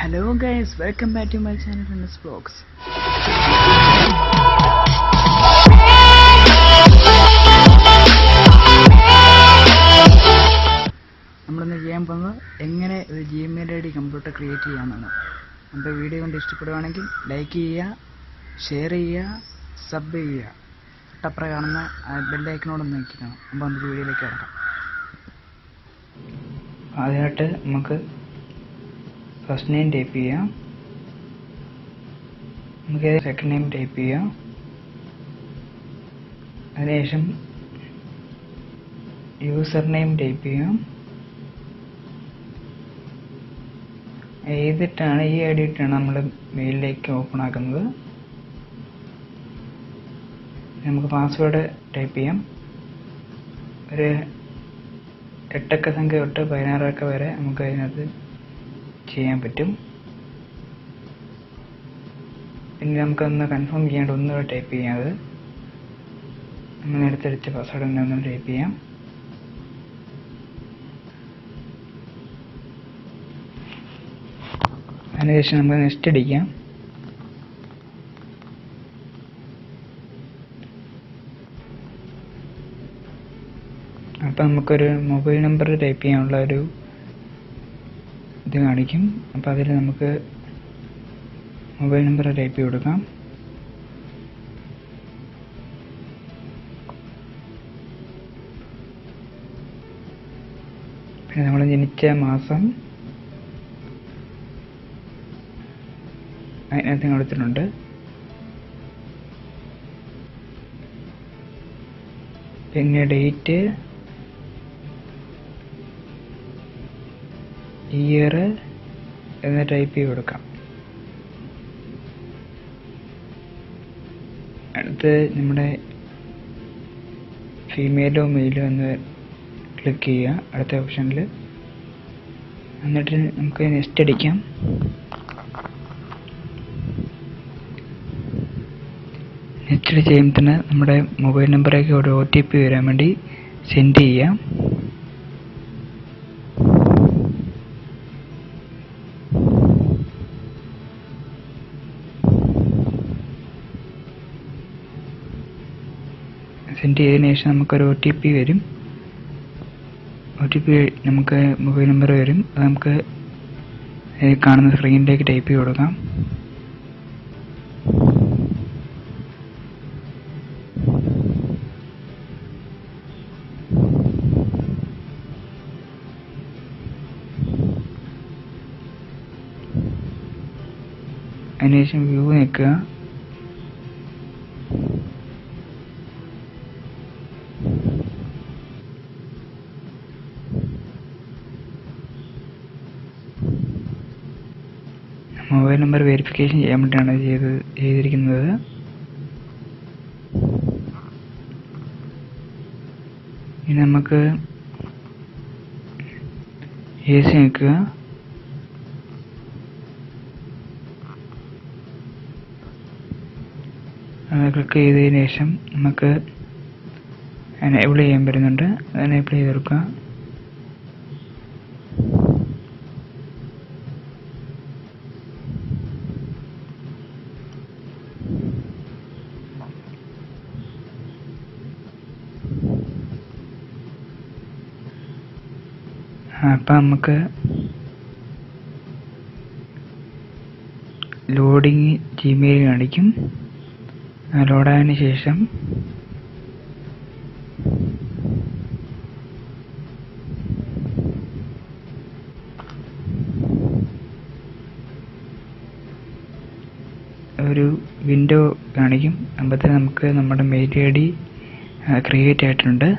Hello guys, welcome back to my channel Fitness Vlogs. നമ്മളിന്ന് ചെയ്യാൻ പോകുന്നത് എങ്ങനെ ഒരു Gmail ID കമ്പ്യൂട്ടർ ക്രിയേറ്റ് ചെയ്യാമെന്നാണ്. നമ്മുടെ വീഡിയോ കണ്ട് ഇഷ്ടപ്പെടുവാണെങ്കിൽ ലൈക്ക് ചെയ്യുക, ഷെയർ ചെയ്യുക, സബ് ചെയ്യുക, തൊട്ടപ്പുറം കാണുന്ന ബെൽ ഐക്കണോടൊന്ന് നോക്കിക്കണം. അപ്പോൾ നമുക്ക് വീഡിയോയിലേക്ക് കിടക്കാം. ആദ്യമായിട്ട് നമുക്ക് ഫസ്റ്റ് നെയിം ടൈപ്പ് ചെയ്യാം, നമുക്ക് സെക്കൻഡ് നെയിം ടൈപ്പ് ചെയ്യാം. അതിനുശേഷം യൂസർ നെയിം ടൈപ്പ് ചെയ്യാം. എഴുതിയിട്ടാണ് ഈ ഐ ഡി ഇട്ടാണ് നമ്മൾ മെയിലിലേക്ക് ഓപ്പൺ ആക്കുന്നത്. നമുക്ക് പാസ്വേഡ് ടൈപ്പ് ചെയ്യാം. ഒരു 8 അക്ക സംഖ്യ തൊട്ട് 16 അക്ക വരെ നമുക്ക് അതിനകത്ത് ചെയ്യാൻ പറ്റും. പിന്നെ നമുക്കൊന്ന് കൺഫേം ചെയ്യാണ്ട് ഒന്നുകൂടെ ടൈപ്പ് ചെയ്യാതെ നമ്മൾ എടുത്തടിച്ച പാസ്വേഡ് ഒന്ന് ടൈപ്പ് ചെയ്യാം. അതിനുശേഷം നമുക്ക് നെക്സ്റ്റ് അടിക്കാം. അപ്പം നമുക്കൊരു മൊബൈൽ നമ്പർ ടൈപ്പ് ചെയ്യാനുള്ള ഒരു ഇത് കാണിക്കും. അപ്പോൾ അതിൽ നമുക്ക് മൊബൈൽ നമ്പർ ടൈപ്പ് ചെയ്ത് കൊടുക്കാം. പിന്നെ നമ്മൾ ജനിച്ച മാസം അതിനകത്ത് കൊടുത്തിട്ടുണ്ട്. പിന്നെ ഡേറ്റ്, ഇയർ എന്ന് ടൈപ്പ് ചെയ്ത് കൊടുക്കാം. അടുത്ത് നമ്മുടെ ഫീമെയിലോ മെയിലോ എന്ന് ക്ലിക്ക് ചെയ്യുക അടുത്ത ഓപ്ഷനിൽ. എന്നിട്ട് നമുക്ക് നെക്സ്റ്റ് അടിക്കാം. നെക്സ്റ്റ് ചെയ്യുമ്പോൾ തന്നെ നമ്മുടെ മൊബൈൽ നമ്പറിലേക്ക് ഒരു OTP വരാൻ വേണ്ടി സെൻഡ് ചെയ്യാം. സെൻഡ് ചെയ്തതിനു ശേഷം നമുക്കൊരു OTP വരും. OTP നമുക്ക് മൊബൈൽ നമ്പർ വരും. അത് നമുക്ക് കാണുന്ന സ്ക്രീനിലേക്ക് ടൈപ്പ് ചെയ്ത് കൊടുക്കാം. അതിനുശേഷം വ്യൂ നിൽക്കുക. മൊബൈൽ നമ്പർ വെരിഫിക്കേഷൻ ചെയ്യാൻ വേണ്ടിയാണ് ചെയ്തിരിക്കുന്നത്. ഇനി നമുക്ക് AC നിൽക്കുക. അത് ക്ലിക്ക് ചെയ്തതിന് ശേഷം നമുക്ക് എനേബിൾ ചെയ്യാൻ പറ്റുന്നുണ്ട്. എനേബിൾ ചെയ്ത് കൊടുക്കുക. അപ്പം നമുക്ക് ലോഡിങ് Gmail കാണിക്കും. ലോഡായതിനു ശേഷം ഒരു വിൻഡോ കാണിക്കും. അപ്പോഴത്തേന് നമുക്ക് നമ്മുടെ മെയിൽ ID ക്രിയേറ്റ് ആയിട്ടുണ്ട്.